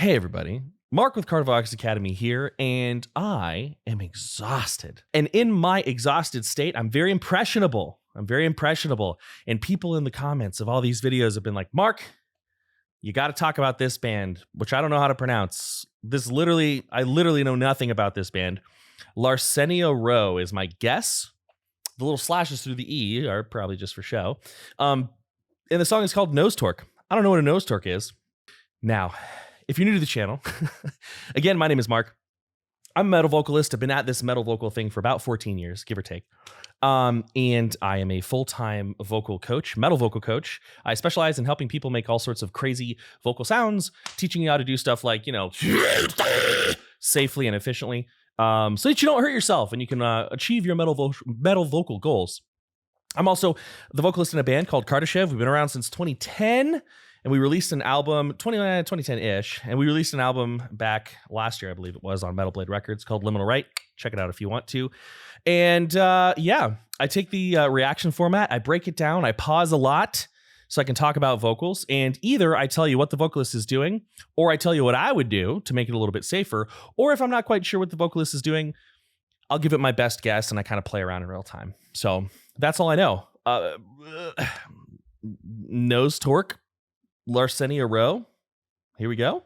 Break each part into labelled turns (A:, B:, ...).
A: Hey everybody, Mark with Cardivox Academy here, and I am exhausted. And in my exhausted state, I'm very impressionable. And people in the comments of all these videos have been like, Mark, you got to talk about this band, which I don't know how to pronounce. I literally know nothing about this band. Larcenia Roe is my guess. The little slashes through the E are probably just for show. And the song is called Nose Tork. I don't know what a nose tork is. Now, if you're new to the channel, again, my name is Mark. I'm a metal vocalist. I've been at this metal vocal thing for about 14 years, give or take. And I am a full-time vocal coach, metal vocal coach. I specialize in helping people make all sorts of crazy vocal sounds, teaching you how to do stuff like, safely and efficiently, so that you don't hurt yourself and you can achieve your metal vocal goals. I'm also the vocalist in a band called Kardashev. We've been around since 2010. And we released an album, 2010-ish, and we released an album back last year, I believe it was, on Metal Blade Records called Liminal Right. Check it out if you want to. And I take the reaction format, I break it down, I pause a lot so I can talk about vocals, and either I tell you what the vocalist is doing, or I tell you what I would do to make it a little bit safer, or if I'm not quite sure what the vocalist is doing, I'll give it my best guess and I kind of play around in real time. So that's all I know. Nose Tork. Larcenia Roe. Here we go.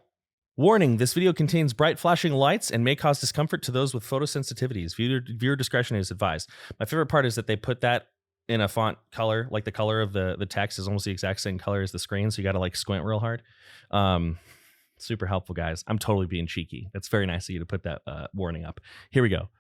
A: Warning, this video contains bright flashing lights and may cause discomfort to those with photosensitivities. Viewer discretion is advised. My favorite part is that they put that in a font color, like the color of the text is almost the exact same color as the screen, so you got to like squint real hard. Super helpful, guys. I'm totally being cheeky. That's very nice of you to put that warning up. Here we go.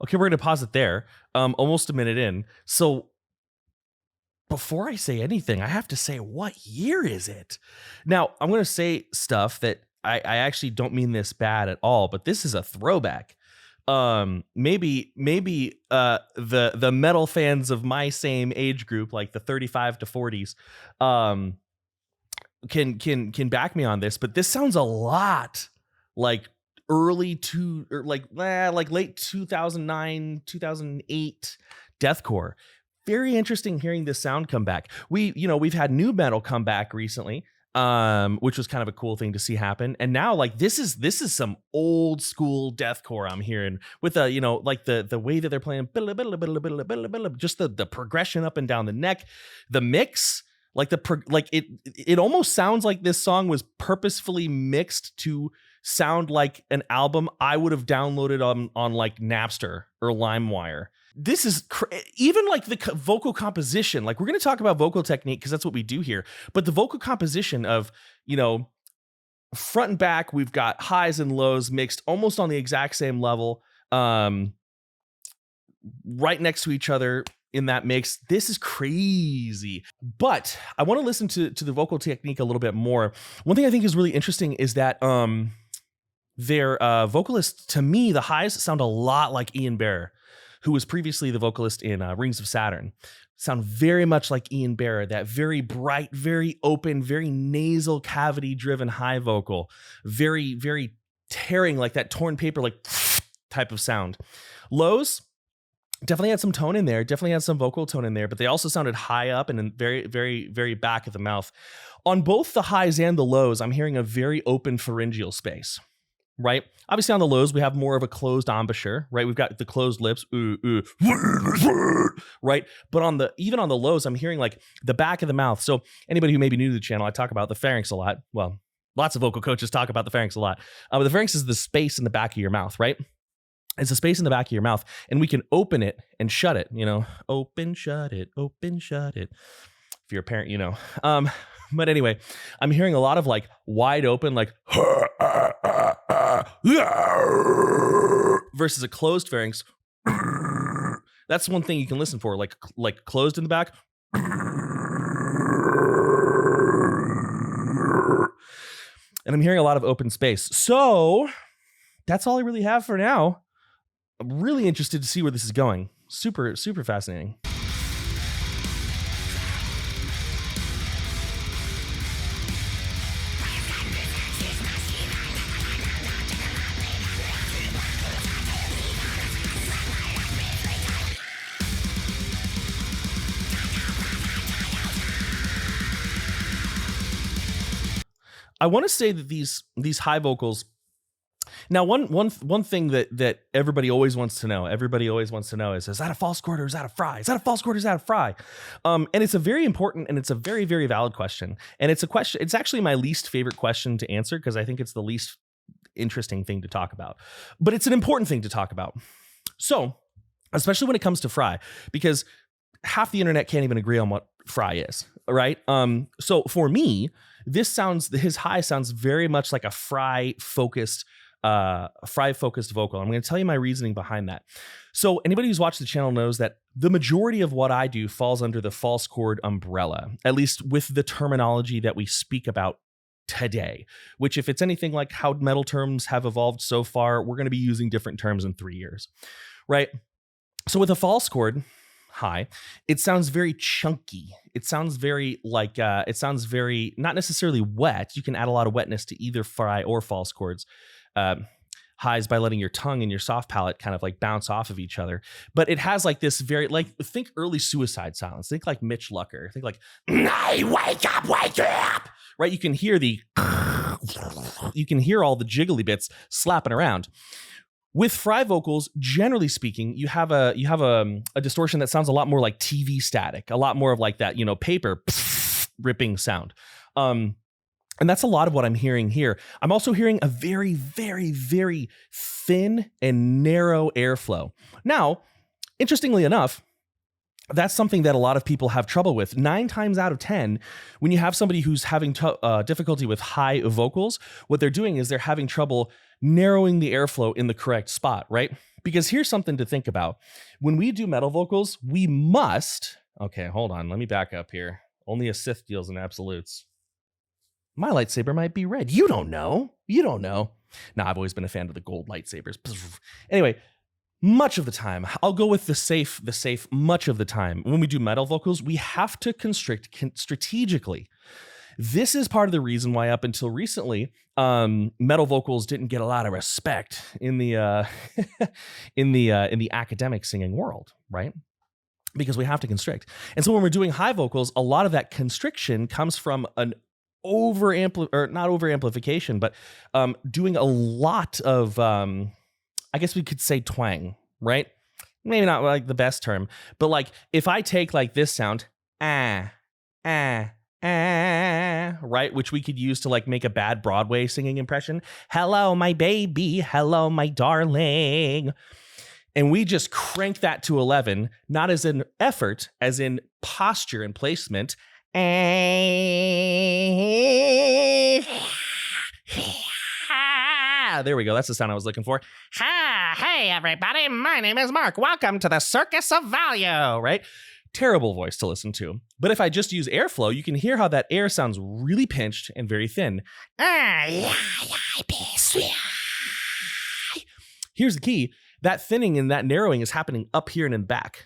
A: Okay, we're going to pause it there, almost a minute in. So before I say anything, I have to say, what year is it? Now, I'm going to say stuff that I actually don't mean this bad at all, but this is a throwback. Maybe the metal fans of my same age group, like the 35 to 40s, can back me on this, but this sounds a lot like late 2009, 2008 deathcore. Very interesting hearing this sound come back. We've had new metal come back recently, which was kind of a cool thing to see happen. And now like this is some old school deathcore I'm hearing with the way that they're playing, just the progression up and down the neck, the mix, it almost sounds like this song was purposefully mixed to sound like an album I would have downloaded on like Napster or LimeWire. This is even like the vocal composition. Like we're going to talk about vocal technique because that's what we do here. But the vocal composition of, front and back, we've got highs and lows mixed almost on the exact same level, right next to each other in that mix. This is crazy. But I want to listen to the vocal technique a little bit more. One thing I think is really interesting is that their vocalist, to me, the highs sound a lot like Ian Bearer, who was previously the vocalist in Rings of Saturn. Sound very much like Ian Bearer, that very bright, very open, very nasal cavity-driven high vocal, very, very tearing, like that torn paper, like type of sound. Lows definitely had some tone in there, definitely had some vocal tone in there, but they also sounded high up and in very, very, very back of the mouth. On both the highs and the lows, I'm hearing a very open pharyngeal space. Right? Obviously on the lows, we have more of a closed embouchure, right? We've got the closed lips, right? But even on the lows, I'm hearing like the back of the mouth. So anybody who may be new to the channel, I talk about the pharynx a lot. Well, Lots of vocal coaches talk about the pharynx a lot. But the pharynx is the space in the back of your mouth, right? It's a space in the back of your mouth, and we can open it and shut it, open, shut it, open, shut it. If you're a parent, But anyway, I'm hearing a lot of like wide open, like versus a closed pharynx. That's one thing you can listen for, like closed in the back. And I'm hearing a lot of open space. So that's all I really have for now. I'm really interested to see where this is going. Super, super fascinating. I want to say that these high vocals. Now, one thing that everybody always wants to know is that a false chord or is that a fry? Is that a false chord or is that a fry? And it's a very important and it's a very, very valid question. And it's a question. It's actually my least favorite question to answer because I think it's the least interesting thing to talk about. But it's an important thing to talk about. So, especially when it comes to fry, because half the internet can't even agree on what fry is, right? So for me, his high sounds very much like a fry focused vocal. I'm going to tell you my reasoning behind that. So anybody who's watched the channel knows that the majority of what I do falls under the false chord umbrella, at least with the terminology that we speak about today, which if it's anything like how metal terms have evolved so far, we're going to be using different terms in 3 years, right? So with a false chord high, it sounds very chunky. It sounds very like, not necessarily wet. You can add a lot of wetness to either fry or false chords. Highs by letting your tongue and your soft palate kind of like bounce off of each other. But it has like this very, like, think early Suicide Silence. Think like Mitch Lucker. Think like, hey, wake up, right? You can hear all the jiggly bits slapping around. With fry vocals, generally speaking, you have a distortion that sounds a lot more like TV static, a lot more of like that, paper ripping sound. And that's a lot of what I'm hearing here. I'm also hearing a very, very, very thin and narrow airflow. Now, interestingly enough, that's something that a lot of people have trouble with. 9 times out of 10, when you have somebody who's having difficulty with high vocals, what they're doing is they're having trouble narrowing the airflow in the correct spot, right? Because here's something to think about. When we do metal vocals, we must... Okay, hold on. Let me back up here. Only a Sith deals in absolutes. My lightsaber might be red. You don't know. Nah, I've always been a fan of the gold lightsabers. Anyway, much of the time, I'll go with the safe much of the time. When we do metal vocals, we have to constrict strategically. This is part of the reason why up until recently, metal vocals didn't get a lot of respect in the in the academic singing world, right? Because we have to constrict. And so when we're doing high vocals, a lot of that constriction comes from an not over amplification, but doing a lot of I guess we could say twang, right? Maybe not like the best term, but like if I take like this sound, right, which we could use to like make a bad Broadway singing impression. Hello, my baby. Hello, my darling. And we just crank that to 11, not as an effort, as in posture and placement. There we go. That's the sound I was looking for. Hey, everybody. My name is Mark. Welcome to the Circus of Value, right? Terrible voice to listen to. But if I just use airflow, you can hear how that air sounds really pinched and very thin. Here's the key. That thinning and that narrowing is happening up here and in back,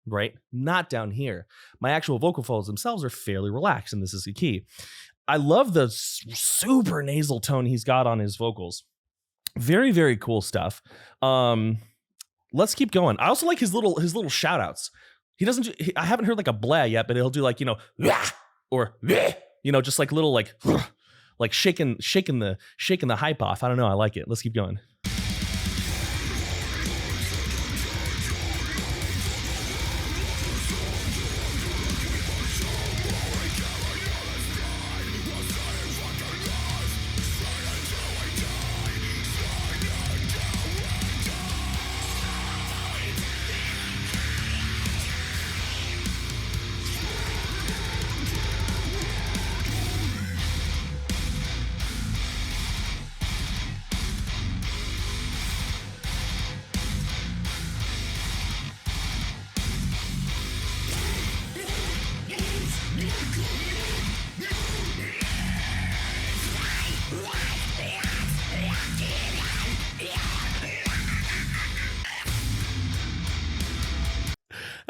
A: right? Not down here. My actual vocal folds themselves are fairly relaxed, and this is the key. I love the super nasal tone he's got on his vocals. Very, very cool stuff. Let's keep going. I also like his little shout outs. He doesn't, I haven't heard like a blah yet, but he'll do like, or, just like little, like shaking the hype off. I don't know. I like it. Let's keep going.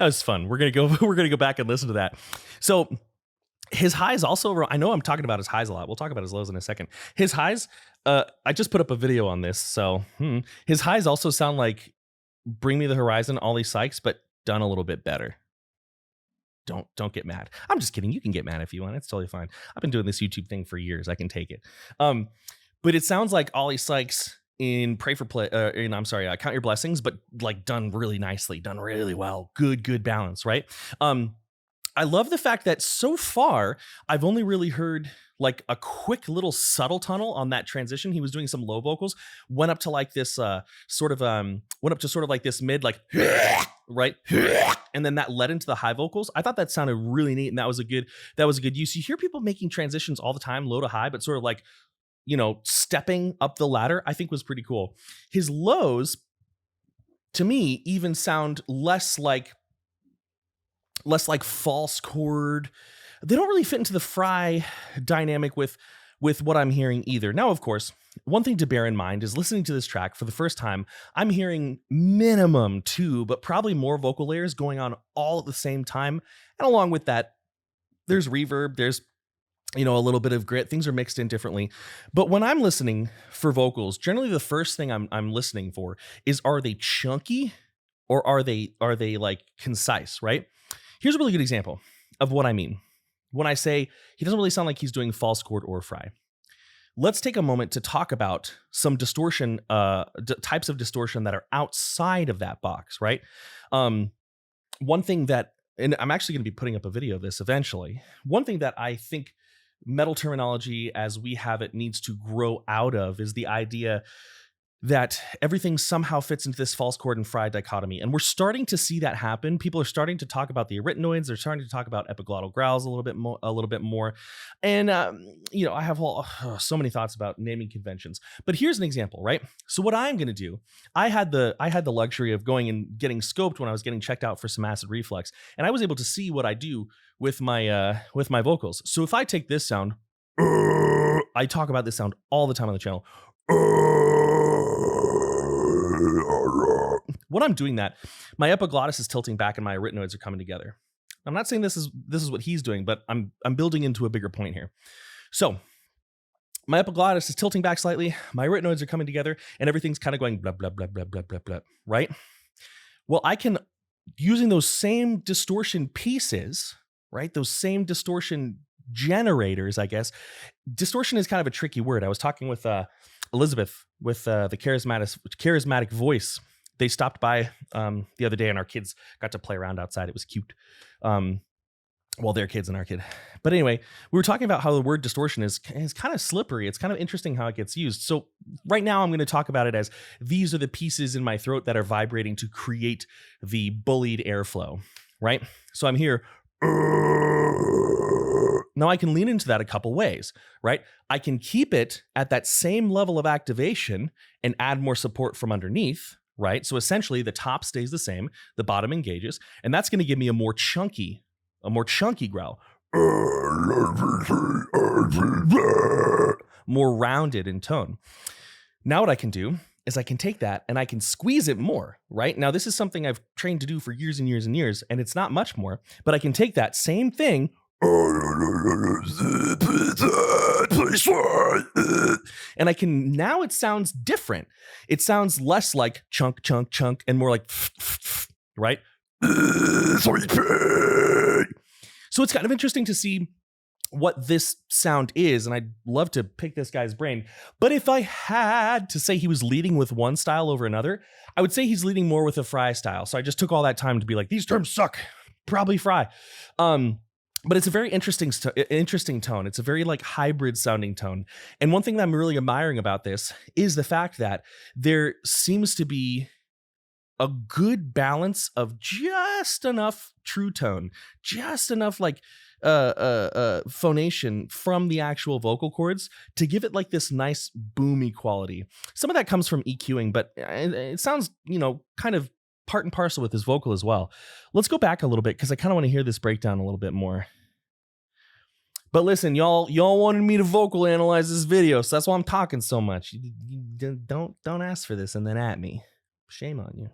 A: That was fun. We're gonna go back and listen to that. So his highs also, I know I'm talking about his highs a lot. We'll talk about his lows in a second. His highs, I just put up a video on this. So his highs also sound like Bring Me the Horizon, Ollie Sykes, but done a little bit better. Don't get mad. I'm just kidding. You can get mad if you want. It's totally fine. I've been doing this YouTube thing for years. I can take it. But it sounds like Ollie Sykes in Pray for Play, Count Your Blessings, but like done really nicely, done really well. Good balance, right? I love the fact that so far I've only really heard like a quick little subtle tunnel on that transition. He was doing some low vocals, went up to like this sort of like this mid, like right, and then that led into the high vocals. I thought that sounded really neat, and that was a good use. You hear people making transitions all the time, low to high, but sort of like, you know, stepping up the ladder, I think was pretty cool. His lows, to me, even sound less like false chord. They don't really fit into the Fry dynamic with what I'm hearing either. Now, of course, one thing to bear in mind is listening to this track for the first time, I'm hearing minimum 2, but probably more vocal layers going on all at the same time. And along with that, there's reverb, there's, you know, a little bit of grit. Things are mixed in differently. But when I'm listening for vocals, generally the first thing I'm listening for is, are they chunky or are they like concise, right? Here's a really good example of what I mean when I say he doesn't really sound like he's doing false chord or Fry. Let's take a moment to talk about some distortion, types of distortion that are outside of that box, right? One thing that, and I'm actually going to be putting up a video of this eventually. One thing that I think metal terminology as we have it needs to grow out of is the idea that everything somehow fits into this false chord and Fry dichotomy. And we're starting to see that happen. People are starting to talk about the arytenoids. They're starting to talk about epiglottal growls a little bit more. And, you know, I have so many thoughts about naming conventions, but here's an example, right? So what I'm going to do, I had the luxury of going and getting scoped when I was getting checked out for some acid reflux. And I was able to see what I do with my vocals. So if I take this sound, I talk about this sound all the time on the channel. When I'm doing that, my epiglottis is tilting back and my arytenoids are coming together. I'm not saying this is what he's doing, but I'm building into a bigger point here. So my epiglottis is tilting back slightly, my arytenoids are coming together, and everything's kind of going blah, blah, blah, blah, blah, blah, blah, right? Well, I can, using those same distortion pieces, right? Those same distortion generators, I guess. Distortion is kind of a tricky word. I was talking with Elizabeth with the charismatic voice. They stopped by the other day, and our kids got to play around outside. It was cute. Well, their kids and our kid. But anyway, we were talking about how the word distortion is kind of slippery. It's kind of interesting how it gets used. So right now I'm going to talk about it as these are the pieces in my throat that are vibrating to create the bullied airflow, right? So I'm here. Now I can lean into that a couple ways, right? I can keep it at that same level of activation and add more support from underneath, right? So essentially the top stays the same, the bottom engages, and that's going to give me a more chunky growl. More rounded in tone. Now what I can do is I can take that and I can squeeze it more, right? Now this is something I've trained to do for years and years and years, and it's not much more, but I can take that same thing and I can, now it sounds different. It sounds less like chunk, chunk, chunk, and more like, right? So it's kind of interesting to see what this sound is, and I'd love to pick this guy's brain. But if I had to say he was leading with one style over another, I would say he's leading more with a Fry style. So I just took all that time to be like, these terms suck, probably Fry. But it's a very interesting tone. It's a very like hybrid sounding tone. And one thing that I'm really admiring about this is the fact that there seems to be a good balance of just enough true tone, just enough like phonation from the actual vocal cords to give it like this nice boomy quality. Some of that comes from EQing, but it sounds, you know, kind of part and parcel with his vocal as well. Let's go back a little bit because I kind of want to hear this breakdown a little bit more. But listen, y'all wanted me to vocal analyze this video, so that's why I'm talking so much. You don't ask for this and then at me. Shame on you.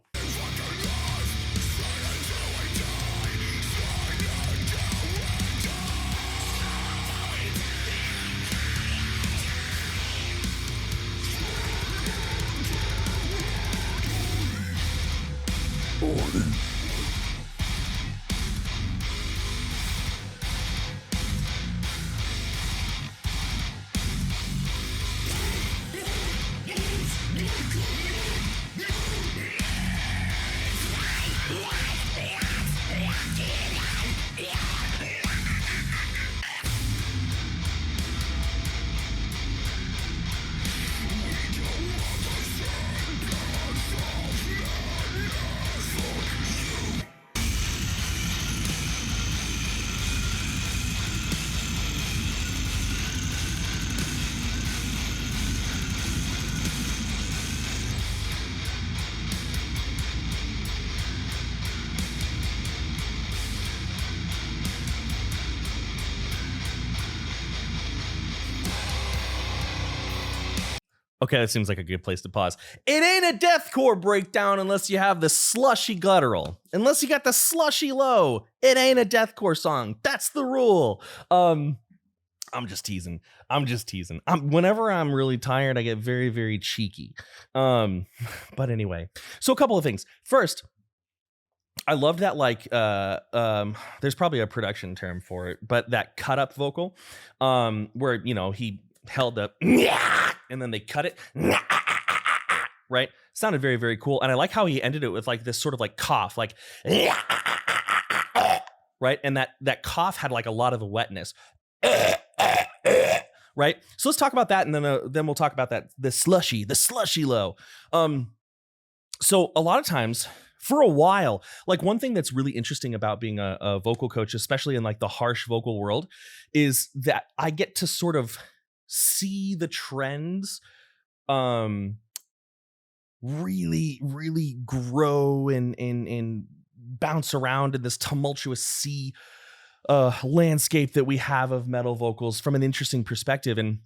A: Okay, that seems like a good place to pause. It ain't a deathcore breakdown unless you have the slushy guttural. Unless you got the slushy low, it ain't a deathcore song. That's the rule. I'm just teasing. Whenever I'm really tired, I get very, very cheeky. But anyway, so a couple of things. First, I loved that, like, there's probably a production term for it, but that cut up vocal, where, you know, he held up and then they cut it, right? Sounded very, very cool. And I like how he ended it with like this sort of like cough, like, right? And that cough had like a lot of the wetness, right? So let's talk about that, and then we'll talk about the slushy low. So a lot of times, for a while, like, one thing that's really interesting about being a vocal coach, especially in like the harsh vocal world, is that I get to sort of see the trends really, really grow and bounce around in this tumultuous sea landscape that we have of metal vocals from an interesting perspective. And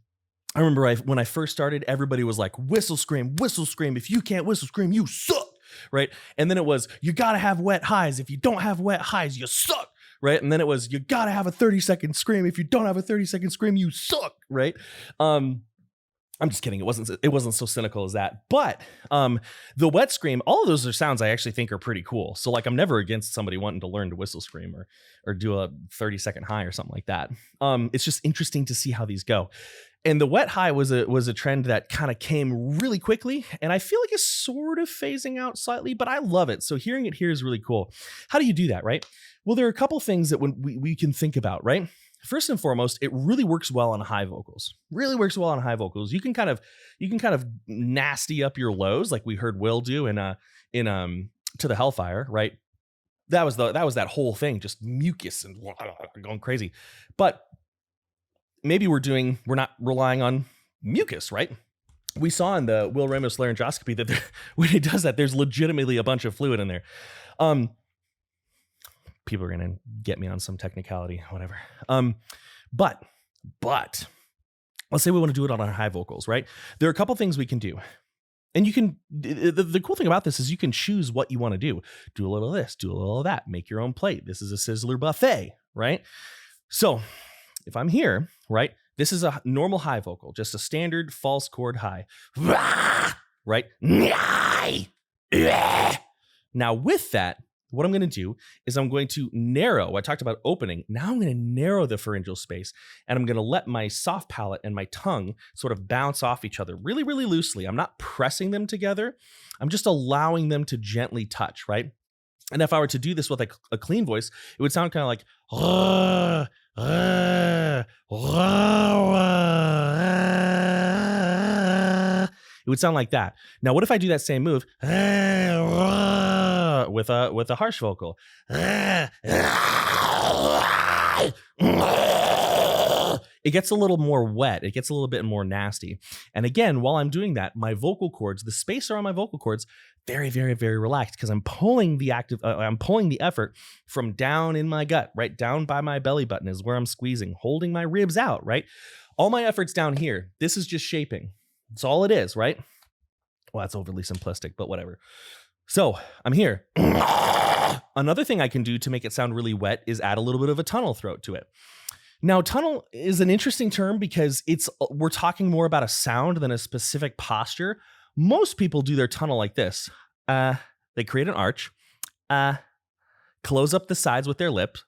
A: I remember when I first started, everybody was like, whistle scream. If you can't whistle scream, you suck, right? And then it was, you gotta have wet highs. If you don't have wet highs, you suck, right? And then it was, you gotta have a 30-second scream. If you don't have a 30-second scream, you suck, right? I'm just kidding. It wasn't so cynical as that. But the wet scream, all of those are sounds I actually think are pretty cool. So like, I'm never against somebody wanting to learn to whistle scream or do a 30-second high or something like that. It's just interesting to see how these go. And the wet high was a trend that kind of came really quickly, and I feel like it's sort of phasing out slightly, but I love it. So hearing it here is really cool. How do you do that, right? Well, there are a couple things that we can think about, right? First and foremost, it really works well on high vocals. You can kind of nasty up your lows, like we heard Will do in To the Hellfire, right? That was that whole thing, just mucus and going crazy. But maybe we're not relying on mucus, right? We saw in the Will Ramos laryngoscopy that when he does that, there's legitimately a bunch of fluid in there. People are going to get me on some technicality, whatever. But let's say we want to do it on our high vocals, right? There are a couple things we can do. And you can, the cool thing about this is you can choose what you want to do. Do a little of this, do a little of that, make your own plate. This is a Sizzler buffet, right? So if I'm here, right, this is a normal high vocal, just a standard false chord high, right? Now with that, what I'm going to do is I'm going to narrow. I talked about opening. Now I'm going to narrow the pharyngeal space, and I'm going to let my soft palate and my tongue sort of bounce off each other really, really loosely. I'm not pressing them together. I'm just allowing them to gently touch, right? And if I were to do this with a clean voice, it would sound kind of like, it would sound like that. Now, what if I do that same move with a harsh vocal? It gets a little more wet. It gets a little bit more nasty. And again, while I'm doing that, my vocal cords, the space around my vocal cords, very, very, very relaxed, because I'm pulling the effort from down in my gut, right down by my belly button is where I'm squeezing, holding my ribs out, right? All my effort's down here. This is just shaping. That's all it is, right? Well, that's overly simplistic, but whatever. So I'm here. Another thing I can do to make it sound really wet is add a little bit of a tunnel throat to it. Now, tunnel is an interesting term because we're talking more about a sound than a specific posture. Most people do their tunnel like this. They create an arch, close up the sides with their lips,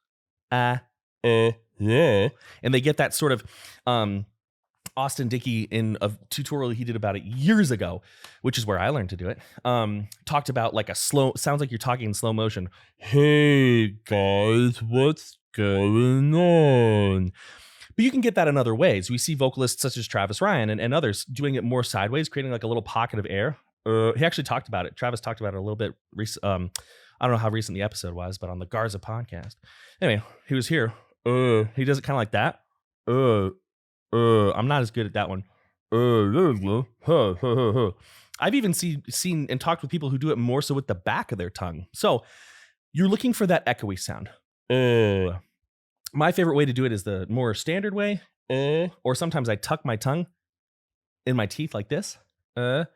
A: yeah. And they get that sort of Austin Dickie in a tutorial he did about it years ago, which is where I learned to do it. Talked about like a slow, sounds like you're talking in slow motion. Hey guys, what's going on? But you can get that in other ways. We see vocalists such as Travis Ryan and others doing it more sideways, creating like a little pocket of air. He actually talked about it. Travis talked about it a little bit. I don't know how recent the episode was, but on the Garza podcast. Anyway, he was here. He does it kind of like that. I'm not as good at that one. I've even seen and talked with people who do it more so with the back of their tongue. So you're looking for that echoey sound. My favorite way to do it is the more standard way. Or sometimes I tuck my tongue in my teeth like this. So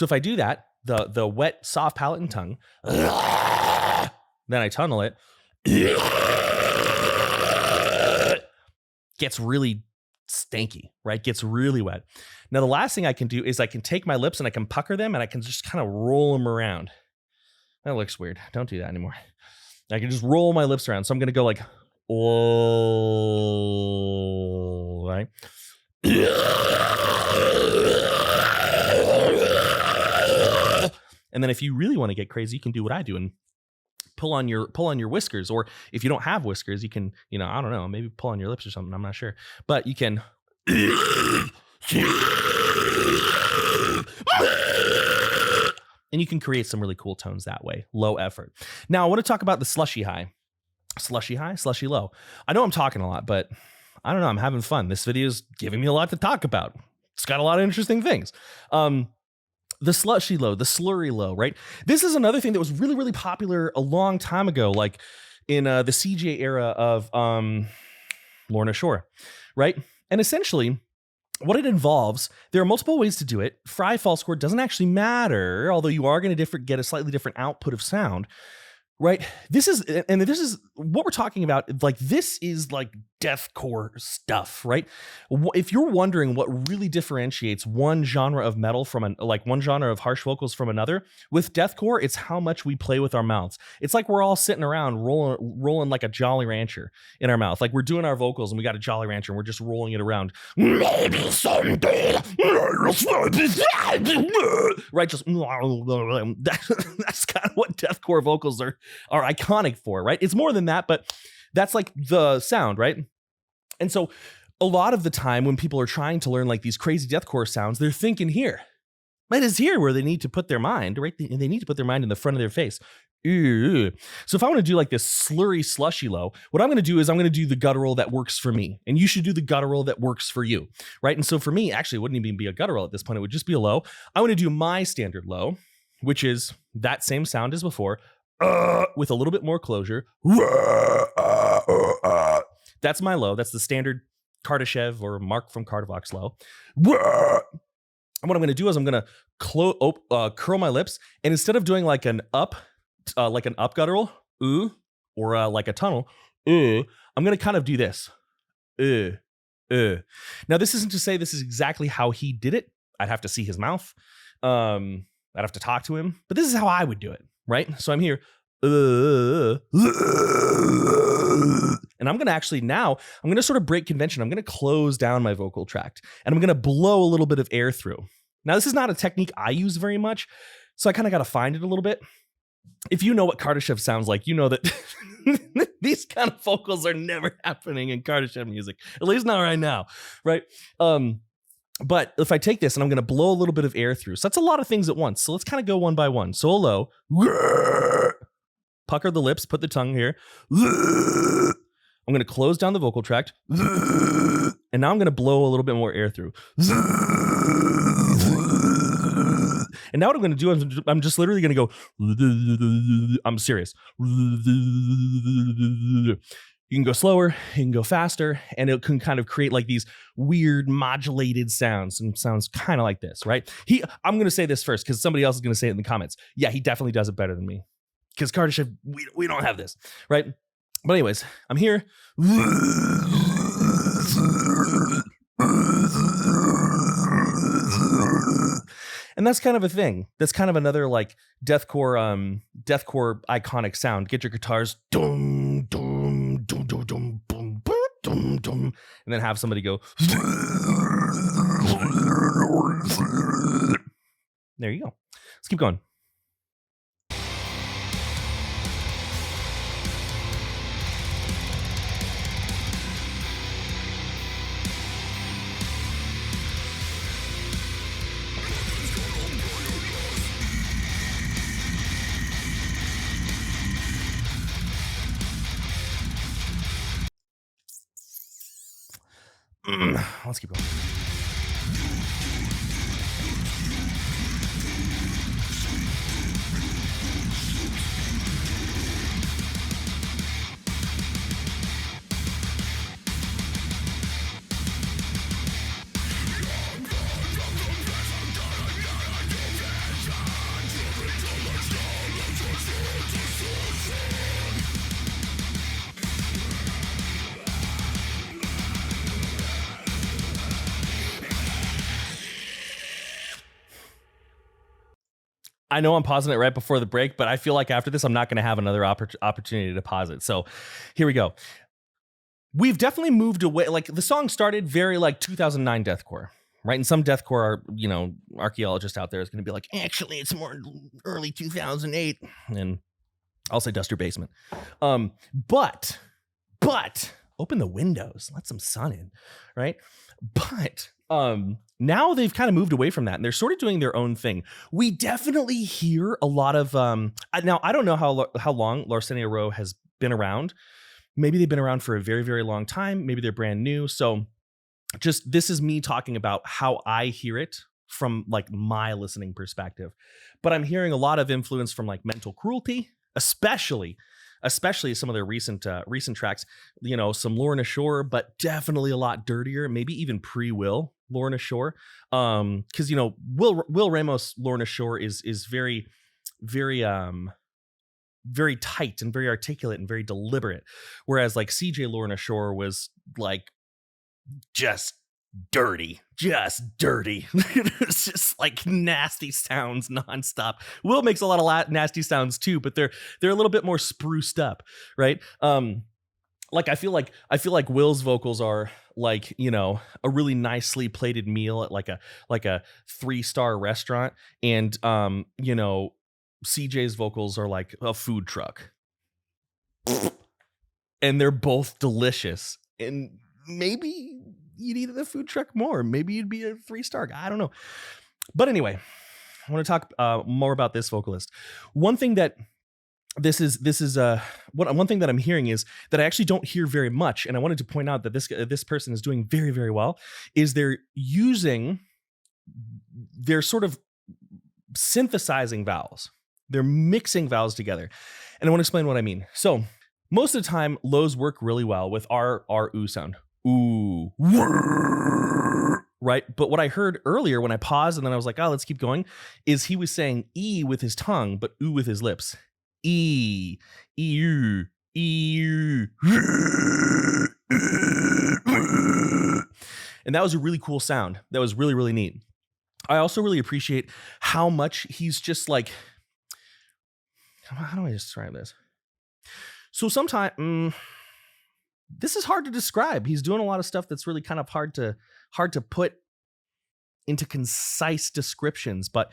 A: if I do that, the wet, soft palate and tongue, then I tunnel it, gets really stanky, right? Gets really wet. Now, the last thing I can do is I can take my lips and I can pucker them and I can just kind of roll them around. That looks weird. Don't do that anymore. I can just roll my lips around. So I'm going to go like, oh, right? And then if you really want to get crazy, you can do what I do and pull on your whiskers. Or if you don't have whiskers, you can, I don't know, maybe pull on your lips or something. I'm not sure. But you can. And you can create some really cool tones that way. Low effort. Now, I want to talk about the slushy high. Slushy high, slushy low. I know I'm talking a lot, but I don't know. I'm having fun. This video is giving me a lot to talk about. It's got a lot of interesting things. The slushy low, the slurry low, right? This is another thing that was really, really popular a long time ago, like in the CJ era of Lorna Shore, right? And essentially, what it involves, there are multiple ways to do it. Fry, false chord doesn't actually matter, although you are going to get a slightly different output of sound, right? This is what we're talking about. Like, this is like deathcore stuff, right? If you're wondering what really differentiates one genre of metal from one genre of harsh vocals from another, with deathcore, it's how much we play with our mouths. It's like we're all sitting around rolling like a Jolly Rancher in our mouth. Like we're doing our vocals and we got a Jolly Rancher and we're just rolling it around. Maybe someday, right? Just that's kind of what deathcore vocals are iconic for, right? It's more than that, but that's like the sound, right? And so a lot of the time when people are trying to learn like these crazy deathcore sounds, they're thinking here. It is here where they need to put their mind, right? They need to put their mind in the front of their face. So if I want to do like this slurry slushy low, what I'm going to do is I'm going to do the guttural that works for me. And you should do the guttural that works for you, right? And so for me, actually, it wouldn't even be a guttural at this point. It would just be a low. I want to do my standard low, which is that same sound as before, with a little bit more closure. That's my low. That's the standard Kardashev or Mark from Cardavox low. And what I'm going to do is I'm going to curl my lips, and instead of doing like an up guttural, or like a tunnel, I'm going to kind of do this. Now, this isn't to say this is exactly how he did it. I'd have to see his mouth. I'd have to talk to him, but this is how I would do it, right? So I'm here. And I'm going to actually now, I'm going to sort of break convention. I'm going to close down my vocal tract and I'm going to blow a little bit of air through. Now, this is not a technique I use very much, so I kind of got to find it a little bit. If you know what Kardashev sounds like, you know that these kind of vocals are never happening in Kardashev music, at least not right now, right? But if I take this and I'm going to blow a little bit of air through, so that's a lot of things at once. So let's kind of go one by one. So a low, pucker the lips, put the tongue here. I'm going to close down the vocal tract. And now I'm going to blow a little bit more air through. And now what I'm going to do is I'm just literally going to go. I'm serious. You can go slower, you can go faster, and it can kind of create like these weird modulated sounds, and sounds kind of like this, right? I'm going to say this first because somebody else is going to say it in the comments. Yeah, he definitely does it better than me. Because Kardashev, we don't have this, right? But anyways, I'm here. And that's kind of a thing. That's kind of another like deathcore iconic sound. Get your guitars dum dum dum dum dum dum dum dum, and then have somebody go. There you go. Let's keep going. Let's keep going. I know I'm pausing it right before the break, but I feel like after this, I'm not going to have another opportunity to pause it. So here we go. We've definitely moved away. Like the song started very like 2009 deathcore, right? And some deathcore, archaeologist out there is going to be like, actually, it's more early 2008. And I'll say dust your basement. But open the windows, let some sun in, right? But now they've kind of moved away from that, and they're sort of doing their own thing. We definitely hear a lot of now I don't know how long Larcenia Roe has been around. Maybe they've been around for a very, very long time. Maybe they're brand new. So just this is me talking about how I hear it from like my listening perspective. But I'm hearing a lot of influence from like Mental Cruelty, especially some of their recent tracks, some Lorna Shore, but definitely a lot dirtier, maybe even pre-Will Lorna Shore. Because Will Ramos Lorna Shore is very, very very tight and very articulate and very deliberate, whereas like CJ Lorna Shore was like just dirty. It's just like nasty sounds nonstop. Will makes a lot of nasty sounds too, but they're a little bit more spruced up, right? Like I feel like Will's vocals are like, a really nicely plated meal at like a 3-star restaurant, and CJ's vocals are like a food truck. And they're both delicious. And maybe you'd eat at the food truck more. Maybe you'd be a 3-star guy. I don't know. But anyway, I want to talk more about this vocalist. One thing that one thing that I'm hearing is that I actually don't hear very much, and I wanted to point out that this person is doing very, very well, is they're sort of synthesizing vowels. They're mixing vowels together. And I want to explain what I mean. So most of the time, lows work really well with our ooh sound. Ooh. Right? But what I heard earlier when I paused and then I was like, oh, let's keep going, is he was saying E with his tongue, but ooh with his lips. E. E-oo. E-oo. And that was a really cool sound. That was really, really neat. I also really appreciate how much he's just like, how do I describe this? So sometimes this is hard to describe. He's doing a lot of stuff that's really kind of hard to put into concise descriptions, but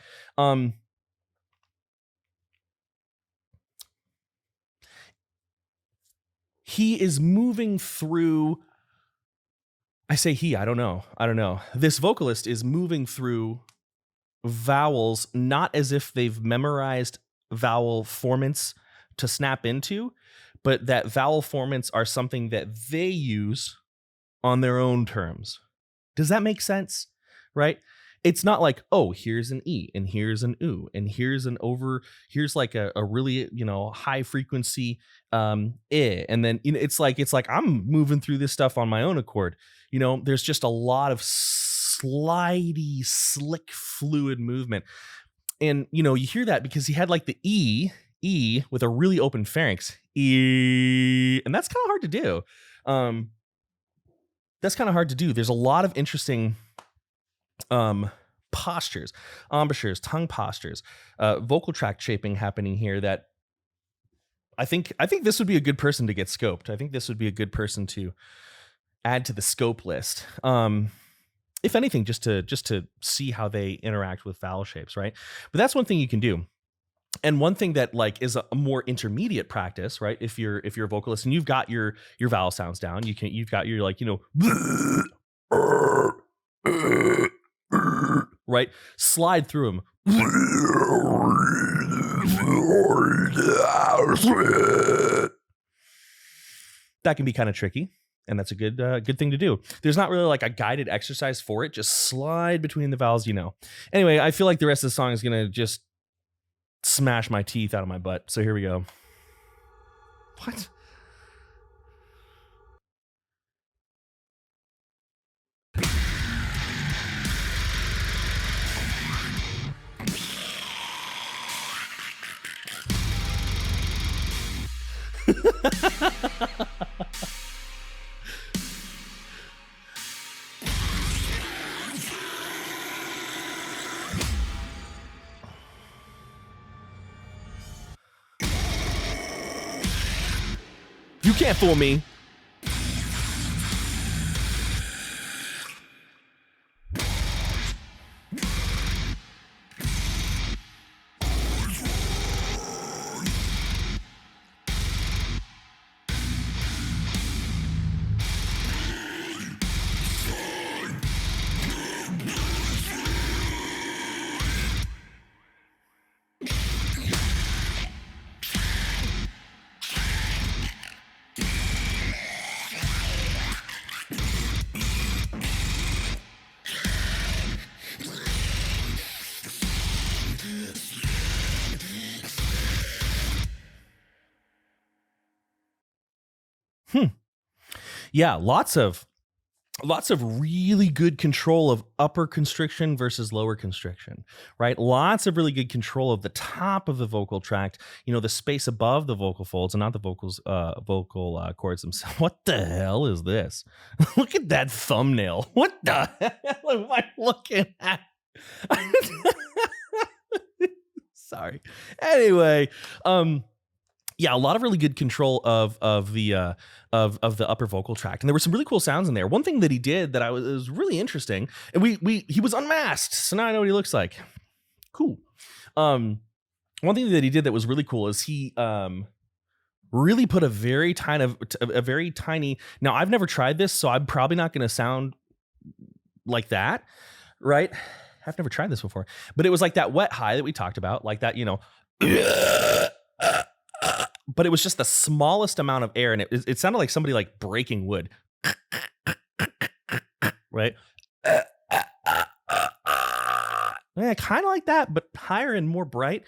A: he is moving through. I say he, I don't know. This vocalist is moving through vowels not as if they've memorized vowel formants to snap into, but that vowel formants are something that they use on their own terms. Does that make sense? Right? It's not like, oh, here's an E and here's an oo and here's like a really, high frequency eh, and then it's like I'm moving through this stuff on my own accord. There's just a lot of slidey, slick, fluid movement. And you hear that because he had like the E with a really open pharynx. E, and that's kind of hard to do. There's a lot of interesting postures, embouchures, tongue postures, vocal tract shaping happening here that I think this would be a good person to get scoped. I think this would be a good person to add to the scope list. If anything, just to see how they interact with vowel shapes, right? But that's one thing you can do. And one thing that like is a more intermediate practice, right? If you're a vocalist and you've got your vowel sounds down, you've got your like, right? Slide through them. That can be kind of tricky, and that's a good thing to do. There's not really like a guided exercise for it. Just slide between the vowels, Anyway, I feel like the rest of the song is gonna just smash my teeth out of my butt. So here we go. What? You can't fool me. Yeah, lots of really good control of upper constriction versus lower constriction, right? Lots of really good control of the top of the vocal tract, the space above the vocal folds and not the vocal cords themselves. What the hell is this? Look at that thumbnail. What the hell am I looking at? Sorry. Anyway, yeah, a lot of really good control of the upper vocal tract, and there were some really cool sounds in there. One thing that he did that was really interesting, and he was unmasked, so now I know what he looks like. Cool. One thing that he did that was really cool is he really put a very tiny. Now I've never tried this, so I'm probably not going to sound like that, right? I've never tried this before, but it was like that wet high that we talked about, like that, but it was just the smallest amount of air, and it sounded like somebody like breaking wood, right? Yeah, kind of like that, but higher and more bright.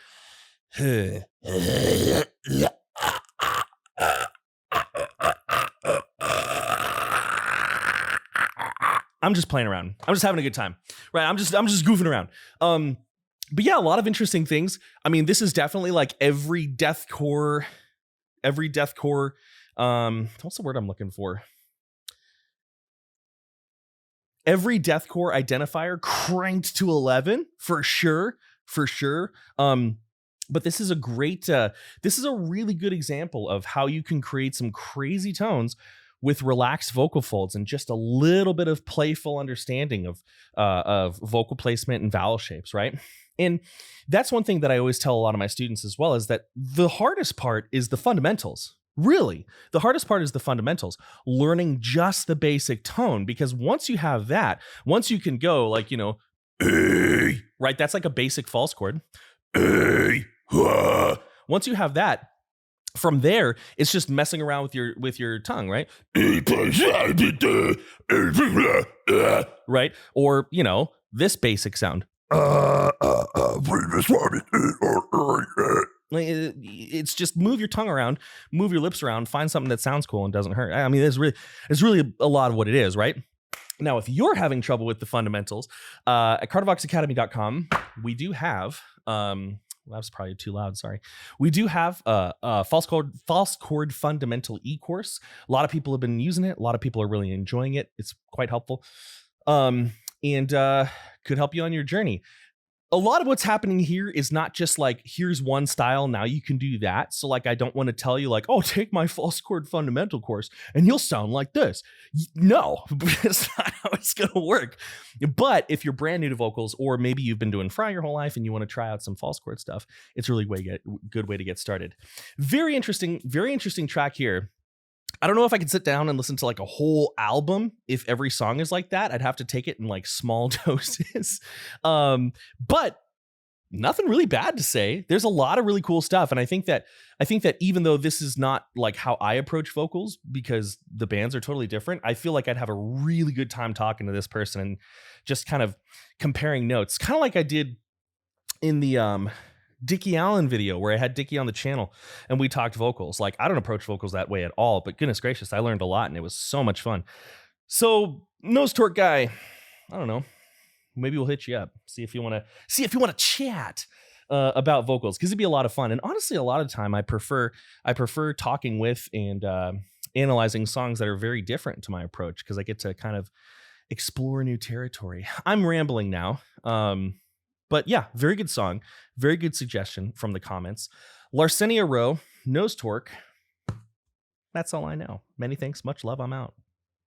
A: I'm just playing around. I'm just having a good time, right? I'm just goofing around. But yeah, a lot of interesting things. I mean, this is definitely like every deathcore. What's the word I'm looking for? Every deathcore identifier cranked to 11 for sure. But this is a really good example of how you can create some crazy tones with relaxed vocal folds and just a little bit of playful understanding of vocal placement and vowel shapes, right? And that's one thing that I always tell a lot of my students as well, is that the hardest part is the fundamentals. Really, the hardest part is the fundamentals, learning just the basic tone, because once you have that, once you can go like, right, that's like a basic false chord. Once you have that, from there, it's just messing around with your tongue, right? Right? Or, this basic sound. It's just move your tongue around, move your lips around, find something that sounds cool and doesn't hurt. I mean, it's really a lot of what it is, right? Now, if you're having trouble with the fundamentals, at cardivoxacademy.com, we do have, that was probably too loud, sorry. We do have a false chord fundamental e-course. A lot of people have been using it. A lot of people are really enjoying it. It's quite helpful. and could help you on your journey. A lot of what's happening here is not just like, here's one style, now you can do that. So like, I don't want to tell you like, oh, take my false chord fundamental course and you'll sound like this. No, it's not how it's going to work. But if you're brand new to vocals, or maybe you've been doing fry your whole life and you want to try out some false chord stuff, it's a really good way to get started. Very interesting track here. I don't know if I could sit down and listen to like a whole album if every song is like that. I'd have to take it in like small doses. But nothing really bad to say. There's a lot of really cool stuff. And I think that even though this is not like how I approach vocals, because the bands are totally different, I feel like I'd have a really good time talking to this person and just kind of comparing notes, kind of like I did in the Dickie Allen video where I had Dickie on the channel and we talked vocals. Like, I don't approach vocals that way at all, but goodness gracious, I learned a lot and it was so much fun. So nose Tork guy, I don't know, maybe we'll hit you up, see if you want to chat about vocals, because it'd be a lot of fun. And honestly, a lot of time I prefer talking with and analyzing songs that are very different to my approach, because I get to kind of explore new territory. I'm rambling now. But yeah, very good song. Very good suggestion from the comments. Larcenia Roe, nose Tork. That's all I know. Many thanks. Much love. I'm out.